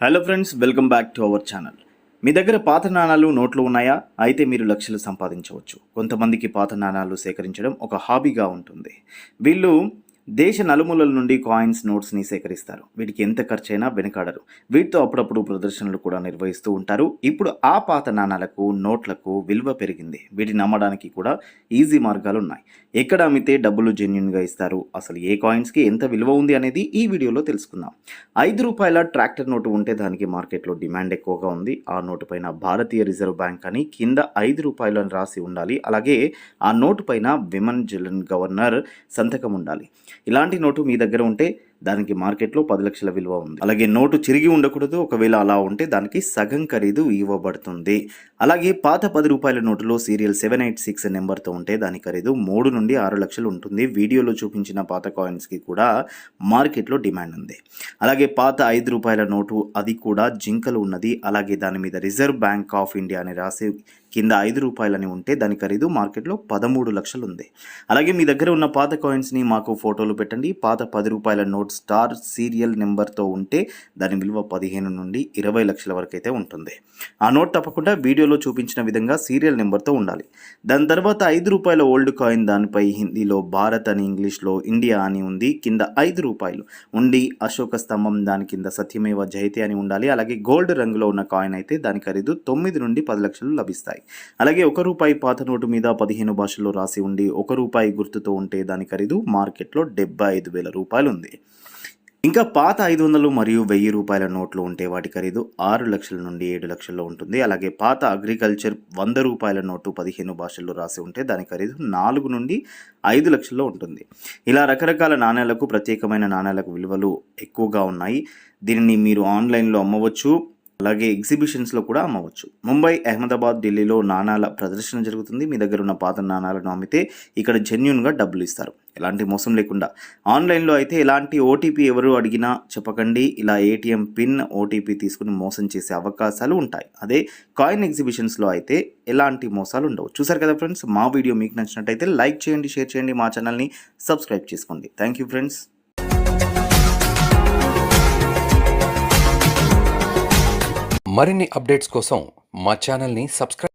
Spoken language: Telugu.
Hello friends, welcome back to our channel. మీ దగ్గర పాత నాణాలు నోట్లు ఉన్నాయా? అయితే మీరు లక్షలు సంపాదించవచ్చు. కొంతమందికి పాత నాణాలు సేకరించడం ఒక హాబీగా ఉంటుంది. వీళ్ళు దేశ నలుమూలల నుండి కాయిన్స్, నోట్స్ని సేకరిస్తారు. వీటికి ఎంత ఖర్చైనా వెనకాడరు. వీటితో అప్పుడప్పుడు ప్రదర్శనలు కూడా నిర్వహిస్తూ ఉంటారు. ఇప్పుడు ఆ పాత నాణాలకు, నోట్లకు విలువ పెరిగింది. వీటిని నమ్మడానికి కూడా ఈజీ మార్గాలు ఉన్నాయి. ఎక్కడ అమ్మితే డబ్బులు జెన్యున్గా ఇస్తారు, అసలు ఏ కాయిన్స్కి ఎంత విలువ ఉంది అనేది ఈ వీడియోలో తెలుసుకుందాం. ₹5 ట్రాక్టర్ నోటు ఉంటే దానికి మార్కెట్లో డిమాండ్ ఎక్కువగా ఉంది. ఆ నోటు పైన భారతీయ రిజర్వ్ బ్యాంక్ అని కింద ₹5 అని రాసి ఉండాలి. అలాగే ఆ నోటు పైన విమన్ జిల్లన్ గవర్నర్ సంతకం ఉండాలి. ఇలాంటి నోటు మీ దగ్గర ఉంటే దానికి మార్కెట్లో 10 లక్షల విలువ ఉంది. అలాగే నోటు చిరిగి ఉండకూడదు. ఒకవేళ అలా ఉంటే దానికి సగం ఖరీదు ఇవ్వబడుతుంది. అలాగే పాత ₹10 నోటులో సీరియల్ 786 నెంబర్తో ఉంటే దాని ఖరీదు 3 నుండి 6 లక్షలు ఉంటుంది. వీడియోలో చూపించిన పాత కాయిన్స్కి కూడా మార్కెట్లో డిమాండ్ ఉంది. అలాగే పాత ₹5 నోటు, అది కూడా జింకలు ఉన్నది. అలాగే దాని మీద రిజర్వ్ బ్యాంక్ ఆఫ్ ఇండియా అని రాసి కింద ₹5 అని ఉంటే దాని ఖరీదు మార్కెట్లో 13 లక్షలు ఉంది. అలాగే మీ దగ్గర ఉన్న పాత కాయిన్స్ని మాకు ఫోటోలు పెట్టండి. పాత ₹10 నోట్ స్టార్ సీరియల్ నెంబర్తో ఉంటే దాని విలువ 15 నుండి 20 లక్షల వరకు అయితే ఉంటుంది. ఆ నోట్ తప్పకుండా వీడియోలో చూపించిన విధంగా సీరియల్ నెంబర్తో ఉండాలి. దాని తర్వాత ₹5 ఓల్డ్ కాయిన్, దానిపై హిందీలో భారత్ అని, ఇంగ్లీష్లో ఇండియా అని ఉంది. కింద ₹5 ఉండి అశోక స్తంభం, దాని కింద సత్యమేవ జయతే అని ఉండాలి. అలాగే గోల్డ్ రంగులో ఉన్న కాయిన్ అయితే దాని ఖరీదు 9 నుండి 10 లక్షలు లభిస్తాయి. అలాగే ₹1 పాత నోటు మీద 15 భాషల్లో రాసి ఉండి ₹1 గుర్తుతో ఉంటే దాని ఖరీదు మార్కెట్లో ₹75,000 ఉంది. ఇంకా పాత 500 మరియు ₹1000 నోట్లు ఉంటే వాటి ఖరీదు 6 లక్షల నుండి 7 లక్షల్లో ఉంటుంది. అలాగే పాత అగ్రికల్చర్ ₹100 నోటు 15 భాషల్లో రాసి ఉంటే దాని ఖరీదు 4 నుండి 5 లక్షల్లో ఉంటుంది. ఇలా రకరకాల నాణ్యాలకు, ప్రత్యేకమైన నాణ్యాలకు విలువలు ఎక్కువగా ఉన్నాయి. దీనిని మీరు ఆన్లైన్లో అమ్మవచ్చు, అలాగే ఎగ్జిబిషన్స్లో కూడా అమ్మవచ్చు. ముంబై, అహ్మదాబాద్, ఢిల్లీలో నాణాల ప్రదర్శన జరుగుతుంది. మీ దగ్గర ఉన్న పాత నాణాలను అమ్మితే ఇక్కడ జెన్యున్గా డబ్బులు ఇస్తారు, ఎలాంటి మోసం లేకుండా. ఆన్లైన్లో అయితే ఎలాంటి ఓటీపీ ఎవరు అడిగినా చెప్పకండి. ఇలా ఏటీఎం పిన్, ఓటీపీ తీసుకుని మోసం చేసే అవకాశాలు ఉంటాయి. అదే కాయిన్ ఎగ్జిబిషన్స్లో అయితే ఎలాంటి మోసాలు ఉండవు. చూసారు కదా ఫ్రెండ్స్, మా వీడియో మీకు నచ్చినట్టయితే లైక్ చేయండి, షేర్ చేయండి, మా ఛానల్ని సబ్స్క్రైబ్ చేసుకోండి. Thank you friends. మరిన్ని అప్డేట్స్ కోసం మా ఛానల్ని సబ్స్క్రైబ్